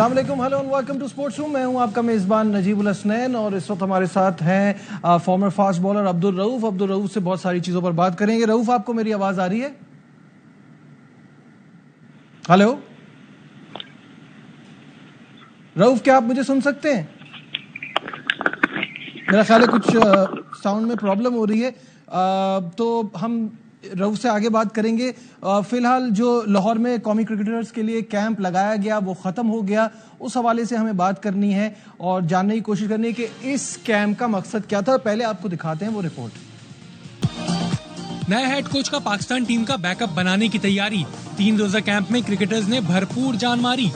अस्सलाम वालेकुम, hello and welcome to sports room. मैं हूं आपका मेजबान नजीबुल हसनैन और इस वक्त हमारे साथ हैं farmer fast bowler Abdul Rauf. Abdul Rauf से बहुत सारी चीजों पर बात करेंगे। रऊफ, आपको मेरी आवाज आ रही है? हेलो रऊफ, क्या आप मुझे सुन सकते हैं? मेरा ख्याल है कुछ साउंड में प्रॉब्लम हो रही है, तो हम रऊफ से आगे बात करेंगे। फिलहाल जो लाहौर में कौमी क्रिकेटर्स के लिए कैंप लगाया गया वो खत्म हो गया, उस हवाले से हमें बात करनी है और जानने की कोशिश करनी है कि इस कैंप का मकसद क्या था। पहले आपको दिखाते हैं वो रिपोर्ट। नए हेड कोच का पाकिस्तान टीम का बैकअप बनाने की तैयारी। 3 रोजा कैंप में क्रिकेटर्स ने भरपूर जान मारी।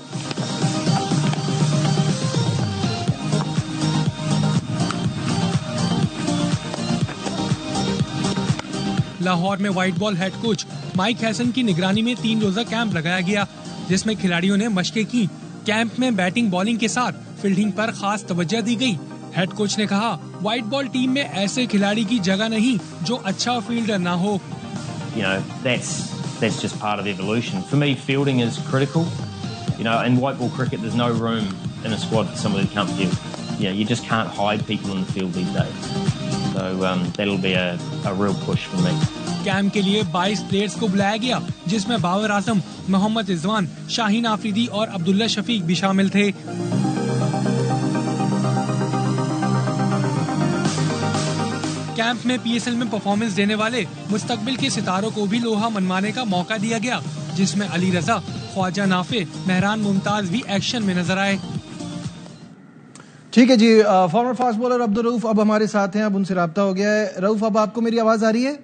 लाहौर में white ball head coach mic Hesson की निगरानी में 3 रोजा कैंप लगाया गया, जिसमें खिलाड़ियों ने मशकें की। कैंप में बैटिंग बॉलिंग के साथ फील्डिंग पर खास तवज्जो दी गई। हेड कोच ने कहा, व्हाइट बॉल टीम में ऐसे खिलाड़ी की जगह नहीं जो अच्छा फील्डर ना हो। You know, that's just part of evolution. For me, fielding is critical. You know, in white ball cricket, there's no room in a squad for somebody to come field. You know, you just can't hide people in the field these days. So that'll be a real push for me. Camp के लिए 22 players को बुलाया गया, जिसमें बाबर आजम, मोहम्मद रिजवान, शाहीन आफरीदी और अब्दुल्ला शफीक भी शामिल थे। कैंप में पीएसएल में परफॉर्मेंस देने वाले मुस्तकबिल के सितारों को भी लोहा मनवाने का मौका दिया गया, जिसमें अली रजा, ख्वाजा नाफे, मेहरान मुमताज भी एक्शन में नजर आए। ठीक है जी, former fast bowler Abdul Rauf अब हमारे साथ हैं, अब उनसे राब्ता हो गया है। रऊफ, अब आपको मेरी आवाज आ रही है?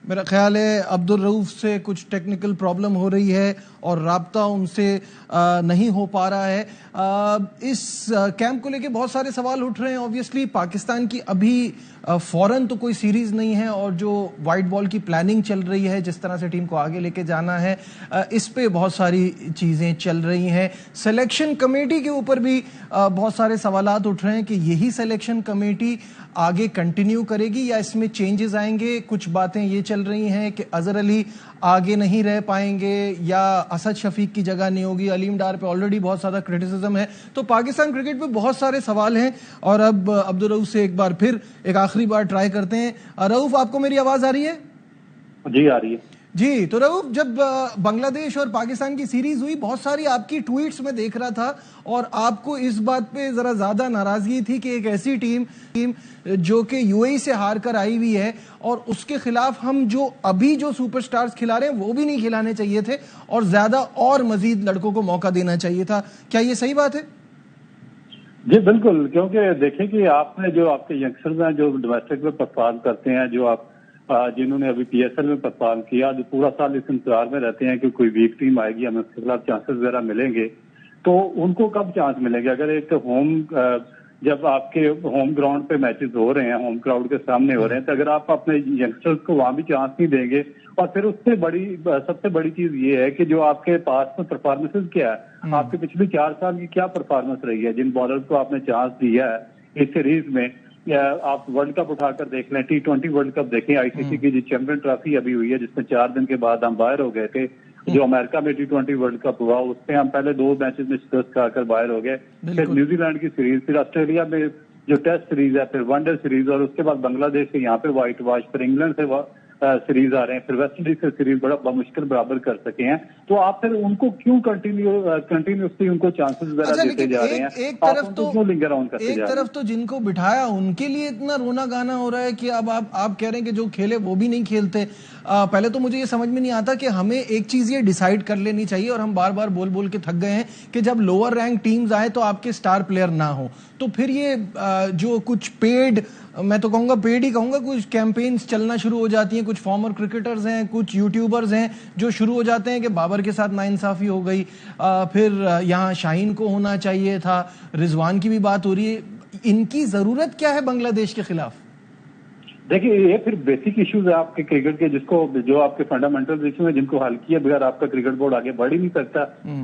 मेरा ख्याल है अब्दुल रऊफ से कुछ टेक्निकल प्रॉब्लम हो रही है और राब्ता उनसे नहीं हो पा रहा है। इस कैंप को लेके बहुत सारे सवाल उठ रहे हैं। ऑब्वियसली पाकिस्तान की अभी फौरन तो कोई सीरीज नहीं है और जो वाइट बॉल की प्लानिंग चल रही है, जिस तरह से टीम को आगे लेके जाना है, इस पे बहुत सारी चीजें चल रही हैं। सिलेक्शन कमेटी के ऊपर भी बहुत सारे सवालात उठ रहे हैं कि यही सिलेक्शन कमेटी आगे कंटिन्यू करेगी या इसमें चेंजेस आएंगे। कुछ बातें ये चल रही हैं कि अजहर अली आगे नहीं रह पाएंगे या असद शफीक की जगह नहीं होगी। अलीम डार पे ऑलरेडी बहुत ज्यादा क्रिटिसिज्म है, तो पाकिस्तान क्रिकेट पे बहुत सारे सवाल हैं। और अब अब्दुल रऊफ से एक बार फिर एक आखिरी बार ट्राई करते हैं। रऊफ, आपको मेरी आवाज आ रही है? जी आ रही है जी। तो रऊफ, जब बांग्लादेश और पाकिस्तान की सीरीज हुई, बहुत सारी आपकी ट्वीट्स में देख रहा था और आपको इस बात पे जरा ज्यादा नाराजगी थी कि एक ऐसी टीम जो कि यूएई से हार कर आई हुई है और उसके खिलाफ हम जो अभी जो सुपरस्टार्स खिला रहे हैं वो भी नहीं खिलाने चाहिए थे और ज्यादा और मजीद लड़कों को मौका देना चाहिए था। क्या ये सही बात है? जी बिल्कुल, क्योंकि देखें कि आपने जो आपके यंगस्टर्स हैं जो डोमेस्टिक में परफॉर्म करते हैं, जो आप जिन्होंने अभी पीएसएल में परफॉर्म किया, जो पूरा साल इस इंतजार में रहते हैं कि कोई वीक टीम आएगी, हमें उसके खिलाफ चांसेस वगैरह मिलेंगे, तो उनको कब चांस मिलेंगे? अगर एक जब आपके होम ग्राउंड पे मैचेस हो रहे हैं, होम क्राउड के सामने हो रहे हैं, तो अगर आप अपने यंगस्टर्स को वहां भी चांस नहीं देंगे, और फिर उससे सबसे बड़ी चीज ये है कि जो आपके पास में परफॉर्मेंसेस क्या है, आपके पिछले 4 साल की क्या परफॉर्मेंस रही है, जिन बॉलर्स को आपने चांस दिया है इस सीरीज में। आप वर्ल्ड कप उठाकर देख लें, T20 वर्ल्ड कप देखें, आईसीसी की जो चैंपियन ट्रॉफी अभी हुई है जिसमें 4 दिन के बाद हम बाहर हो गए थे, जो अमेरिका में T20 वर्ल्ड कप हुआ उसमें हम पहले 2 मैचेस में शिकस्त खाकर बाहर हो गए, फिर न्यूजीलैंड की सीरीज, फिर ऑस्ट्रेलिया में जो टेस्ट सीरीज है, फिर वनडे सीरीज, और उसके बाद बांग्लादेश से यहाँ पे व्हाइट वॉश, फिर इंग्लैंड से सीरीज आ रहे हैं, फिर वेस्ट इंडीज से सीरीज बड़ा मुश्किल बराबर कर सके हैं। तो आप फिर उनको क्यों कंटिन्यूसली उनको चांसेस वगैरह देते जा रहे हैं? एक तरफ तो क्यों लिंगर ऑन करते जा रहे हैं? एक तरफ तो जिनको बिठाया उनके लिए इतना रोना गाना हो रहा है कि अब आप कह रहे हैं कि जो खेले वो भी नहीं खेलते। पहले तो मुझे ये समझ में नहीं आता कि हमें एक चीज ये डिसाइड कर लेनी चाहिए, और हम बार बार बोल बोल के थक गए हैं कि जब लोअर रैंक टीम्स आए तो आपके स्टार प्लेयर ना हो, तो फिर ये जो कुछ पेड, मैं तो कहूंगा पेड ही कहूंगा, कुछ कैंपेन्स चलना शुरू हो जाती हैं। कुछ फॉर्मर क्रिकेटर्स हैं, कुछ यूट्यूबर्स हैं जो शुरू हो जाते हैं कि बाबर के साथ नाइंसाफी हो गई, फिर यहाँ शाहीन को होना चाहिए था, रिजवान की भी बात हो रही है। इनकी जरूरत क्या है बांग्लादेश के खिलाफ? देखिए, ये फिर बेसिक इश्यूज है आपके क्रिकेट के, जो आपके फंडामेंटल इशू है, जिनको हल किए बगैर आपका क्रिकेट बोर्ड आगे बढ़ ही नहीं सकता।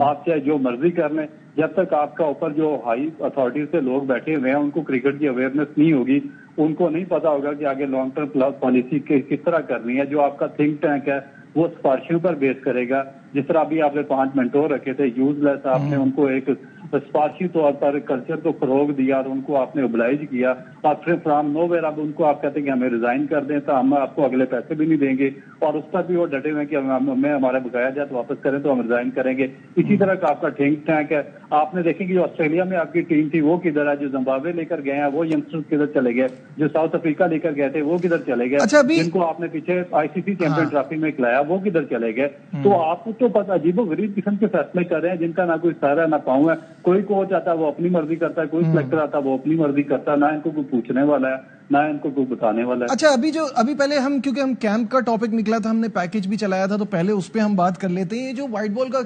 आप चाहे जो मर्जी कर लें, जब तक आपका ऊपर जो हाई अथॉरिटी से लोग बैठे हुए हैं उनको क्रिकेट की अवेयरनेस नहीं होगी, उनको नहीं पता होगा कि आगे लॉन्ग टर्म पॉलिसी किस तरह करनी है। जो आपका थिंक टैंक है, वो सिफारिशों पर बेस करेगा। जिस तरह अभी आपने 5 मेंटोर रखे थे यूजलेस, आपने उनको एक सिफारशी तौर पर कल्चर को फरोग दिया और उनको आपने ओबलाइज किया, और फिर फ्राम नोवेयर अब उनको आप कहते हैं कि हमें रिजाइन कर दें तो हम आपको अगले पैसे भी नहीं देंगे, और उस पर भी वो डटे हुए कि हमें हमारा बकाया जाए तो वापस करें तो हम रिजाइन करेंगे। इसी तरह का आपका थिंक टैंक है। आपने देखेंगे जो ऑस्ट्रेलिया में आपकी टीम थी वो किधर है, जो जिम्बाब्वे लेकर गए हैं वो यंगस्टर्स किधर चले गए, जो साउथ अफ्रीका लेकर गए थे वो किधर चले गए, अच्छा, अभी जिनको आपने पीछे आईसीसी चैंपियन ट्रॉफी में खिलाया वो किधर चले गए। तो आपको तो पता अजीबो गरीब किस्म के फैसले कर रहे हैं जिनका ना कोई सारा ना पाऊं है। कोई कोच आता है वो अपनी मर्जी करता है, कोई सिलेक्टर आता है वो अपनी मर्जी करता है, ना इनको कोई पूछने वाला है ना इनको कोई बताने वाला है। अच्छा, अभी पहले हम, क्योंकि हम कैंप का टॉपिक निकला था, हमने पैकेज भी चलाया था, तो पहले उस पर हम बात कर लेते हैं। ये जो व्हाइट बॉल का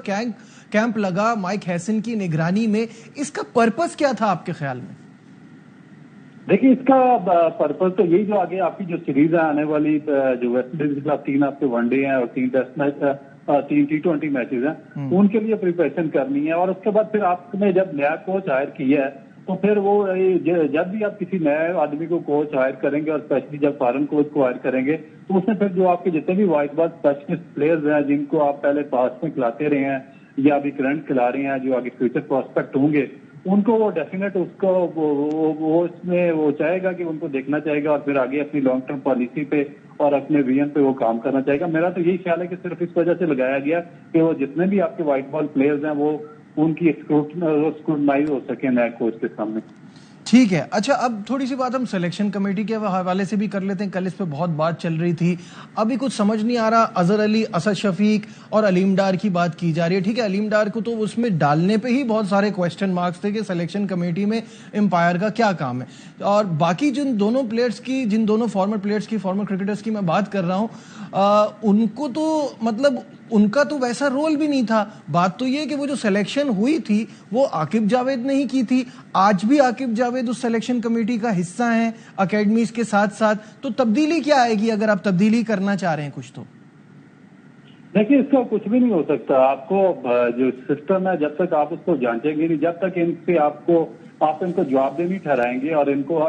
कैंप लगा माइक हैसन की निगरानी में, इसका पर्पस क्या था आपके ख्याल में? देखिए, इसका पर्पज तो यही, जो आगे आपकी जो सीरीज है आने वाली, जो वेस्ट इंडीज के खिलाफ 3 आपके वनडे हैं और 3 टेस्ट मैच, 3 T20 मैचेस हैं, उनके लिए प्रिपरेशन करनी है। और उसके बाद फिर आपने जब नया कोच हायर किया है तो फिर वो जब भी आप किसी नए आदमी को कोच हायर करेंगे और स्पेशली जब फॉरेन कोच को हायर करेंगे तो उसमें फिर जो आपके जितने भी व्हाइट बॉल स्पेशलिस्ट प्लेयर्स हैं जिनको आप पहले पास्ट में खिलाते रहे हैं या अभी करंट खिला रहे हैं, जो आगे फ्यूचर प्रोस्पेक्ट होंगे, उनको वो डेफिनेट उसको वो इसमें वो चाहेगा कि उनको देखना चाहेगा और फिर आगे अपनी लॉन्ग टर्म पॉलिसी पे और अपने विजन पे वो काम करना चाहेगा। मेरा तो यही ख्याल है कि सिर्फ इस वजह से लगाया गया कि वो जितने भी आपके व्हाइट बॉल प्लेयर्स हैं वो उनकी स्क्रूटनाइज हो सके नए कोच के सामने। ठीक है। अच्छा, अब थोड़ी सी बात हम सिलेक्शन कमेटी के हवाले से भी कर लेते हैं। कल इस पे बहुत बात चल रही थी, अभी कुछ समझ नहीं आ रहा। अजहर अली, असद शफीक और अलीम डार की बात की जा रही है। ठीक है, अलीम डार को तो उसमें डालने पे ही बहुत सारे क्वेश्चन मार्क्स थे कि सिलेक्शन कमेटी में एम्पायर का क्या काम है। और बाकी जिन दोनों फॉर्मर प्लेयर्स की, फॉर्मर क्रिकेटर्स की मैं बात कर रहा हूँ, उनको तो मतलब उनका तो वैसा रोल भी नहीं था। बात तो ये कि वो जो सिलेक्शन हुई थी वो आकिब जावेद ने ही की थी। आज भी आकिब जावेद उस सिलेक्शन कमेटी का हिस्सा हैं अकेडमीज के साथ साथ। तो तब्दीली क्या आएगी अगर आप तब्दीली करना चाह रहे हैं कुछ? तो देखिए, इसका कुछ भी नहीं हो सकता। आपको जो सिस्टम है जब तक आप उसको जांचेंगे नहीं, जब तक इनसे आप इनको जवाबदेही ठहराएंगे और इनको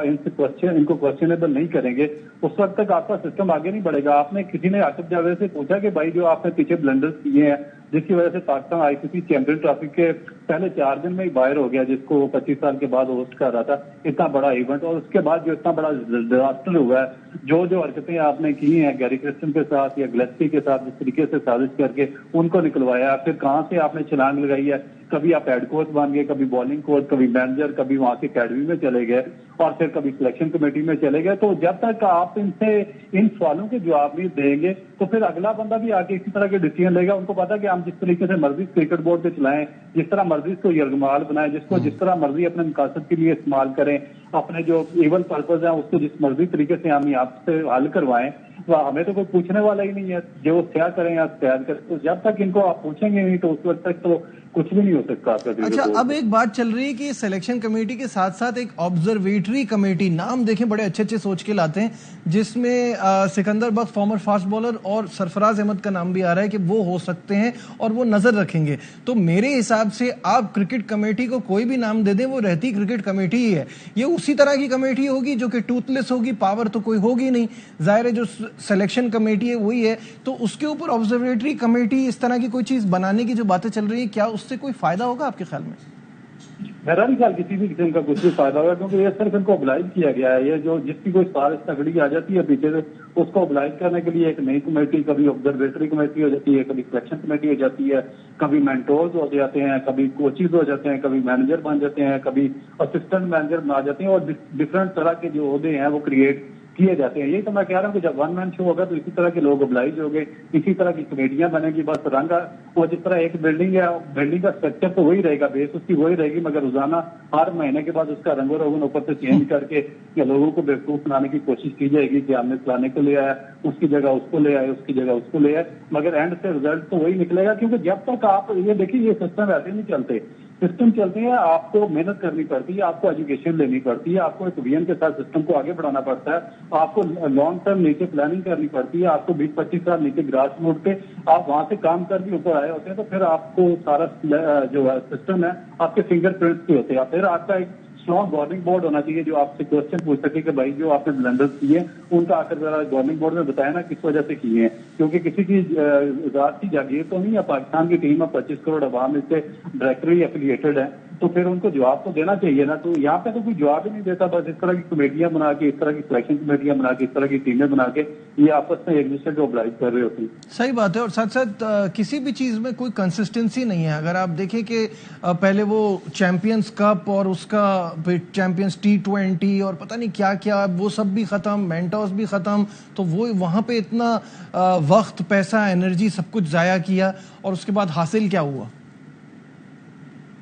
क्वेश्चनेबल नहीं करेंगे, उस वक्त तक आपका सिस्टम आगे नहीं बढ़ेगा। आपने किसी ने आकिब जावेद से पूछा कि भाई जो आपने पीछे ब्लंडर्स किए हैं जिसकी वजह से पाकिस्तान आईसीसी चैंपियन ट्रॉफी के पहले 4 दिन में ही बाहर हो गया, जिसको 25 साल के बाद होस्ट कर रहा था इतना बड़ा इवेंट, और उसके बाद जो इतना बड़ा डिजास्टर हुआ है, जो हरकतें आपने की हैं गैरी क्रिस्टन के साथ या ग्लेस्पी के साथ, जिस तरीके से साजिश करके उनको निकलवाया, फिर कहां से आपने छलांग लगाई है, कभी आप हेड कोच बन गए, कभी बॉलिंग कोच, कभी मैनेजर, कभी वहां की अकेडमी में चले गए और फिर कभी सिलेक्शन कमेटी में चले गए। तो जब तक आप इनसे इन सवालों के जवाब नहीं देंगे तो फिर अगला बंदा भी आके इसी तरह के डिसीजन लेगा। उनको पता है कि हम जिस तरीके से मर्जी क्रिकेट बोर्ड पे चलाएं, जिस तरह मर्जी इसको यरगमाल बनाएं, जिसको जिस तरह मर्जी अपने मकासद के लिए इस्तेमाल करें, अपने जो इवल पर्पज है उसको जिस मर्जी तरीके से हम आपसे हल करवाएं, तो हमें तो कोई पूछने वाला ही नहीं है। जो क्या करें या तैयार करें, तो जब तक इनको आप पूछेंगे नहीं तो उस वक्त तक तो कुछ भी नहीं हो सकता आपका। अच्छा, अब एक बात चल रही है कि सिलेक्शन कमेटी के साथ साथ एक ऑब्जर्वेटरी कमेटी, नाम देखें बड़े अच्छे अच्छे सोच के लाते हैं, जिसमें सिकंदर बख्श फॉर्मर फास्ट बॉलर और सरफराज अहमद का नाम भी आ रहा है कि वो हो सकते हैं और वो नजर रखेंगे। तो मेरे हिसाब से आप क्रिकेट कमेटी को कोई भी नाम दे दें, वो रहती क्रिकेट कमेटी ही है। ये उसी तरह की कमेटी होगी जो कि टूथलेस होगी, पावर तो कोई होगी नहीं। जाहिर है जो सिलेक्शन कमेटी है वही है, तो उसके ऊपर ऑब्जर्वेटरी कमेटी इस तरह की कोई चीज बनाने की जो बातें चल रही है, क्या उससे कोई फायदा होगा आपके ख्याल में? मेरा नहीं ख्याल किसी भी किस्म का कुछ भी फायदा होगा, क्योंकि ये सिर्फ इनको ओबलाइज किया गया है। ये जो जिसकी कोई साजिश तगड़ी आ जाती है पीछे से, उसको ओबलाइज करने के लिए एक नई कमेटी, कभी ऑब्जर्वेटरी कमेटी हो जाती है, कभी सिलेक्शन कमेटी हो जाती है, कभी मेंटोर्स हो जाते हैं, कभी कोचेज हो जाते हैं, कभी मैनेजर बन जाते हैं, कभी असिस्टेंट मैनेजर बना जाते हैं, और डिफरेंट तरह के जो ओहदे हैं वो क्रिएट किए जाते हैं। यही तो मैं कह रहा हूँ कि जब वन मैन शो होगा तो इसी तरह के लोग ओबलाइज हो गए, इसी तरह की कमेटियां बनेगी। बस रंग वो जिस तरह एक बिल्डिंग है, बिल्डिंग का स्ट्रक्चर तो वही रहेगा, बेस उसकी वही रहेगी, मगर रोजाना हर महीने के बाद उसका रंगो रोगन ऊपर से चेंज करके या लोगों को बेवकूफ बनाने की कोशिश की जाएगी कि हमने फलाने को ले आया, उसकी जगह उसको ले आए, उसकी जगह उसको ले आए, मगर एंड से रिजल्ट तो वही निकलेगा। क्योंकि जब तक आप ये देखिए, ये सिस्टम ऐसे नहीं चलते। सिस्टम चलते हैं, आपको मेहनत करनी पड़ती है, आपको एजुकेशन लेनी पड़ती है, आपको एक विजन के साथ सिस्टम को आगे बढ़ाना पड़ता है, आपको लॉन्ग टर्म नीचे प्लानिंग करनी पड़ती है, आपको 20-25 साल नीचे ग्रास रूट पे आप वहां से काम करके ऊपर आए होते हैं, तो फिर आपको सारा जो है सिस्टम है आपके फिंगरप्रिंट्स पे होते हैं। फिर आपका एक स्ट्रॉन्ग गवर्निंग बोर्ड होना चाहिए जो आपसे क्वेश्चन पूछ सके कि भाई जो आपने ब्लंडर्स किए उनका आकर जरा गवर्निंग बोर्ड में बताया ना किस वजह से किए हैं। क्योंकि किसी की रात की जागीर तो नहीं है। पाकिस्तान की टीम में 25 करोड़ अवाम इससे डायरेक्टली एफिलिएटेड है, तो फिर उनको जवाब तो देना चाहिए ना। तो यहाँ पे तो कोई जवाब ही नहीं देता, बस इस तरह की कमेटियां बना के, इस तरह की सिलेक्शन कमेटियां बना के, इस तरह की टीमें बना के ये आपस में एक दूसरे को ऑब्लाइज कर रहे होते हैं। सही बात है। और साथ साथ किसी भी चीज में कोई कंसिस्टेंसी नहीं है। अगर आप देखें कि पहले वो चैंपियंस कप और उसका चैंपियंस T20 और पता नहीं क्या क्या, वो सब भी खत्म, मेंटोस भी खत्म, तो वो वहां पे इतना वक्त, पैसा, एनर्जी सब कुछ जाया किया और उसके बाद हासिल क्या हुआ?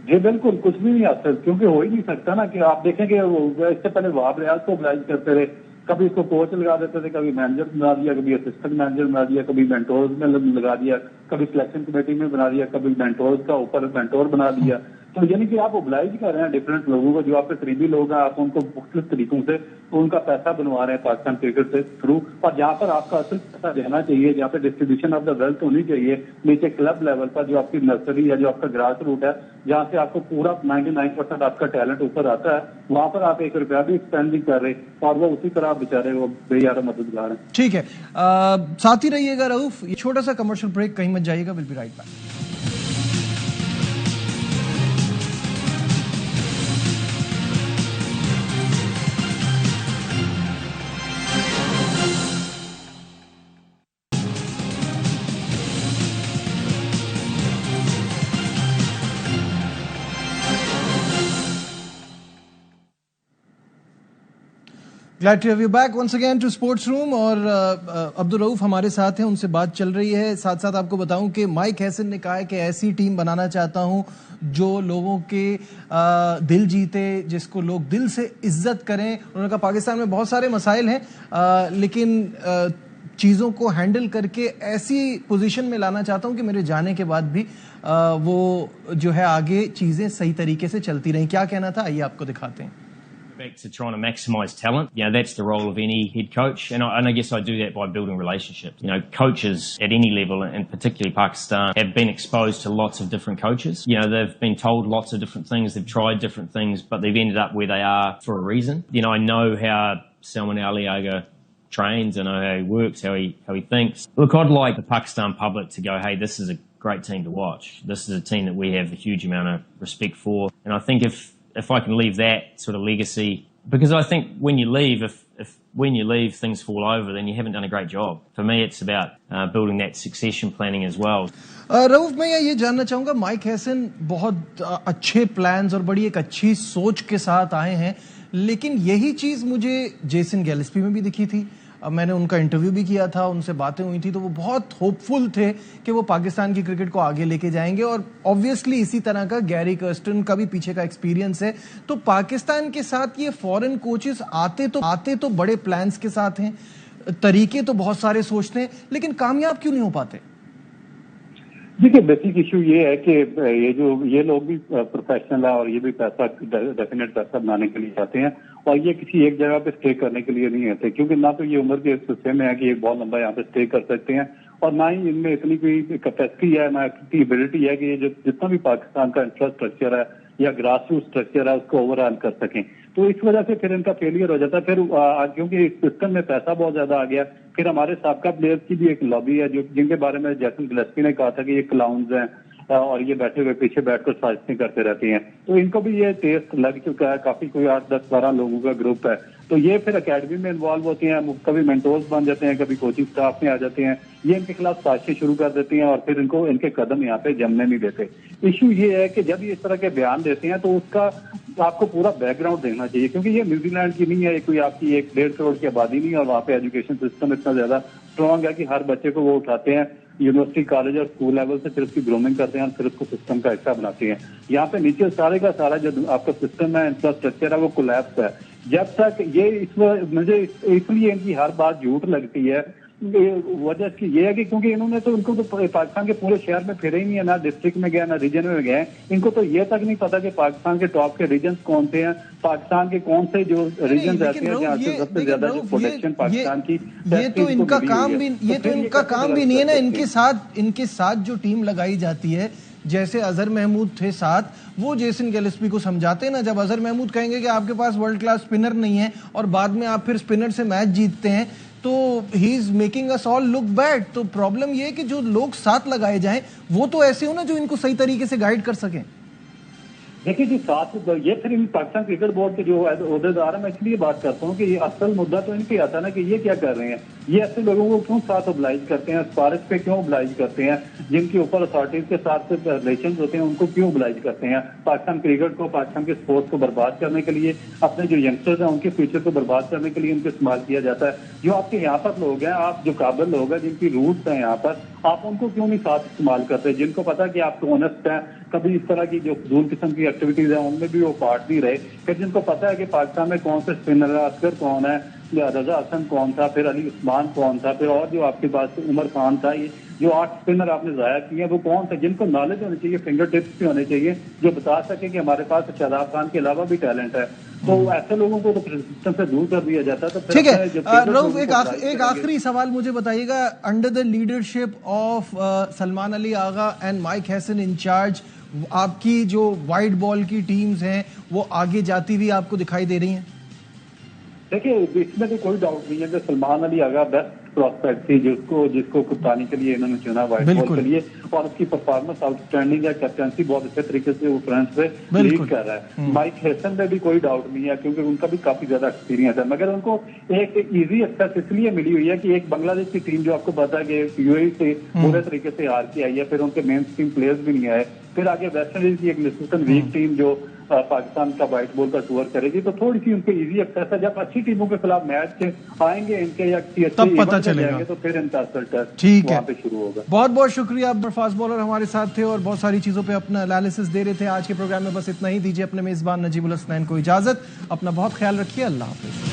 जी बिल्कुल, कुछ भी नहीं हासिल, क्योंकि हो ही नहीं सकता ना। कि आप देखेंगे इससे पहले वाब रियाज को ऑब्लाइज करते रहे, कभी इसको कोच लगा देते थे, कभी मैनेजर बना दिया, कभी असिस्टेंट मैनेजर बना दिया, कभी मेंटोर्स में लगा दिया, कभी सिलेक्शन कमेटी में बना दिया, कभी मेंटोर्स का ऊपर मेंटोर बना दिया। तो यानी कि आप ऑब्लाइज कर रहे हैं डिफरेंट लोगों को, जो आपके करीबी लोग हैं, आप उनको मुख्तलिफ तरीकों से उनका पैसा बनवा रहे हैं पाकिस्तान क्रिकेट से थ्रू। और जहाँ पर आपका असल पैसा देना चाहिए, जहाँ पे डिस्ट्रीब्यूशन ऑफ द वेल्थ होनी चाहिए नीचे क्लब लेवल पर, जो आपकी नर्सरी है, जो आपका ग्रास रूट है, जहाँ से आपको पूरा 99% आपका टैलेंट ऊपर आता है, वहां पर आप 1 रुपया भी स्पेंड नहीं कर रहे, और वो उसी तरह बेचारे वो बेयारा मददगार हैं। ठीक है, साथ ही रहिएगा रऊफ। ये छोटा सा कमर्शियल ब्रेक, कहीं मत जाइएगा, will be right back. Glad to have you back once again to sports room. और अब्दुल रऊफ हमारे साथ हैं, उनसे बात चल रही है। साथ साथ आपको बताऊं कि माइक हैसन ने कहा है कि ऐसी टीम बनाना चाहता हूं जो लोगों के दिल जीते, जिसको लोग दिल से इज्जत करें। उन्होंने कहा पाकिस्तान में बहुत सारे मसाइल हैं, लेकिन चीज़ों को हैंडल करके ऐसी पोजीशन में लाना चाहता हूं कि मेरे जाने के बाद भी वो जो है आगे चीज़ें सही तरीके से चलती रहें। क्या कहना था, आइए आपको दिखाते हैं। Back to trying to maximise talent. You know, that's the role of any head coach, and I guess I do that by building relationships. You know, coaches at any level, and particularly Pakistan, have been exposed to lots of different coaches. You know, they've been told lots of different things, they've tried different things, but they've ended up where they are for a reason. You know, I know how Salman Aliaga trains, I know how he works, how he thinks. Look, I'd like the Pakistan public to go, hey, this is a great team to watch. This is a team that we have a huge amount of respect for, and I think if I can leave that sort of legacy, because I think when you leave, when you leave things fall over, then you haven't done a great job. For me, it's about building that succession planning as well. Rauf, मैं ये जानना चाहूंगा, mic Hesson बहुत अच्छे plans और बड़ी एक अच्छी सोच के साथ आए हैं, लेकिन यही चीज मुझे जेसन गैलिस्पी में भी दिखी थी। मैंने उनका इंटरव्यू भी किया था, उनसे बातें हुई थी, तो वो बहुत होपफुल थे कि वो पाकिस्तान की क्रिकेट को आगे लेके जाएंगे। और ऑब्वियसली इसी तरह का गैरी कर्स्टन का भी पीछे का एक्सपीरियंस है। तो पाकिस्तान के साथ ये फॉरेन कोचेस आते तो बड़े प्लान्स के साथ हैं, तरीके तो बहुत सारे सोचते हैं, लेकिन कामयाब क्यों नहीं हो पाते? देखिए, बेसिक इशू ये है कि ये लोग भी प्रोफेशनल है, और ये भी पैसा, डेफिनेट पैसा बनाने के लिए आते हैं, और ये किसी एक जगह पे स्टे करने के लिए नहीं आते, क्योंकि ना तो ये उम्र के हिस्से में है कि एक बहुत लंबा यहाँ पे स्टे कर सकते हैं, और ना ही इनमें इतनी कोई कैपेसिटी है, ना इतनी एबिलिटी है कि ये जितना भी पाकिस्तान का इंफ्रास्ट्रक्चर है या ग्रास रूट स्ट्रक्चर है उसको ओवरऑल कर सकें। तो इस वजह से फिर इनका फेलियर हो जाता है। फिर क्योंकि इस सिस्टम में पैसा बहुत ज्यादा आ गया, फिर हमारे साबका प्लेयर्स की भी एक लॉबी है, जो जिनके बारे में जेसन गिलेस्पी ने कहा था कि ये क्लाउन्स हैं और ये बैठे हुए पीछे बैठकर साजिशें करते रहती हैं। तो इनको भी ये टेस्ट लग चुका है, काफी कोई 8, 10, 12 लोगों का ग्रुप है। तो ये फिर एकेडमी में इन्वॉल्व होती हैं, कभी मेंटोर्स बन जाते हैं, कभी कोचिंग स्टाफ में आ जाते हैं, ये इनके खिलाफ साजिशें शुरू कर देती हैं, और फिर इनको इनके कदम यहाँ पे जमने नहीं देते। इशू ये है कि जब ये इस तरह के बयान देते हैं तो उसका आपको पूरा बैकग्राउंड देखना चाहिए, क्योंकि ये न्यूजीलैंड की नहीं है, कोई आपकी 1-1.5 करोड़ की आबादी नहीं है, और वहाँ पे एजुकेशन सिस्टम इतना ज्यादा स्ट्रांग है कि हर बच्चे को वो उठाते हैं यूनिवर्सिटी, कॉलेज और स्कूल लेवल से, फिर उसकी ग्रूमिंग करते हैं, फिर उसको सिस्टम का हिस्सा बनाते हैं। यहाँ पे नीचे सारे का सारा जो आपका सिस्टम है, इंफ्रास्ट्रक्चर है, वो कोलैप्स है। जब तक ये मुझे इसलिए इनकी हर बात झूठ लगती है, वजह की ये है कि क्योंकि इन्होंने तो इनको तो पाकिस्तान के पूरे शहर में फिरे ही नहीं है, ना डिस्ट्रिक्ट में गया, ना रीजन में गए। इनको तो ये तक नहीं पता कि पाकिस्तान के टॉप के रीजन कौन से हैं, पाकिस्तान के कौन से जो रीजन रहते हैं जहाँ से सबसे ज्यादा जो प्रोटेक्शन पाकिस्तान की, ये तो इनका काम भी नहीं है ना। इनके साथ जो टीम लगाई जाती है, जैसे अजहर महमूद थे साथ, वो जेसन गिलेस्पी को समझाते ना, जब अजहर महमूद कहेंगे कि आपके पास वर्ल्ड क्लास स्पिनर नहीं है और बाद में आप फिर स्पिनर से मैच जीतते हैं, तो he is making us all look bad. तो प्रॉब्लम ये है कि जो लोग साथ लगाए जाएं वो तो ऐसे हो ना जो इनको सही तरीके से गाइड कर सकें। देखिए जी, साथ ये फिर पाकिस्तान क्रिकेट बोर्ड के जो अहदेदार है, मैं इसलिए बात करता हूँ कि ये असल मुद्दा तो इनके आता है ना कि ये क्या कर रहे हैं, ये ऐसे लोगों को क्यों साथ ओब्लाइज करते हैं, सिफारिश पे क्यों ओब्लाइज करते हैं, जिनके ऊपर अथॉरिटीज के साथ रिलेशन होते हैं उनको क्यों ओब्लाइज करते हैं। पाकिस्तान क्रिकेट को, पाकिस्तान के स्पोर्ट्स को बर्बाद करने के लिए, अपने जो यंगस्टर्स हैं उनके फ्यूचर को बर्बाद करने के लिए उनको इस्तेमाल किया जाता है। जो आपके यहाँ पर लोग हैं, आप जो काबिल लोग हैं, जिनकी रूट्स हैं यहाँ पर, आप उनको क्यों नहीं साथ इस्तेमाल करते, जिनको पता है कि आप ऑनेस्ट हैं, कभी इस तरह की जो फजूल किस्म की एक्टिविटीज है उनमें भी वो पार्ट नहीं रहे। फिर जिनको पता है कि पाकिस्तान में कौन से स्पिनर है, असगर कौन है, रजा हसन कौन था, फिर अली उस्मान कौन था, फिर और जो आपके पास उमर खान था, ये जो 8 स्पिनर आपने जाया किए वो कौन थे, जिनको नॉलेज होनी चाहिए, फिंगर टिप्स भी होने चाहिए, जो बता सके कि हमारे पास शादाब खान के अलावा भी टैलेंट है। तो ऐसे लोगों को तो सिस्टम से दूर कर दिया जाता है। तो ठीक है रऊफ, एक आखिरी सवाल मुझे बताइएगा, under the leadership of Salman Ali Agha and Mike Hesson incharge, आपकी जो वाइट बॉल की टीम्स हैं वो आगे जाती हुई आपको दिखाई दे रही हैं? देखिए, इसमें तो कोई डाउट नहीं है कि सलमान अली आगा बेस्ट प्रोस्पेक्ट थी जिसको कप्तानी के लिए इन्होंने चुना व्हाइट बॉल के लिए, और उसकी परफॉर्मेंस आउटस्टैंडिंग है, कैप्टनसी बहुत अच्छे तरीके से वो फ्रंट पे लीड कर रहा है। माइक हैसन में भी कोई डाउट नहीं है क्योंकि उनका भी काफी ज्यादा एक्सपीरियंस है, मगर उनको एक इजी एक्सेस इसलिए मिली हुई है कि एक बांग्लादेश की टीम जो आपको पता है कि यूएई से पूरे तरीके से हार के आई है, फिर उनके मेन स्ट्रीम प्लेयर्स भी नहीं आए, फिर आगे वेस्ट इंडीज की एक निस्बतन वीक टीम जो पाकिस्तान का व्हाइट बॉल का टूर करेगी, तो थोड़ी सी उनको इजी एक्सेस है। जब अच्छी टीमों के खिलाफ मैच आएंगे इनके या तब पता चलेगा, तो फिर इनका असर ठीक है पे शुरू होगा। बहुत बहुत शुक्रिया, आप फास्ट बॉलर हमारे साथ थे और बहुत सारी चीजों पे अपना एनालिसिस दे रहे थे। आज के प्रोग्राम में बस इतना ही, दीजिए अपने मेजबान नजीबुल हसनैन को इजाजत, अपना बहुत ख्याल रखिए, अल्लाह हाफिज।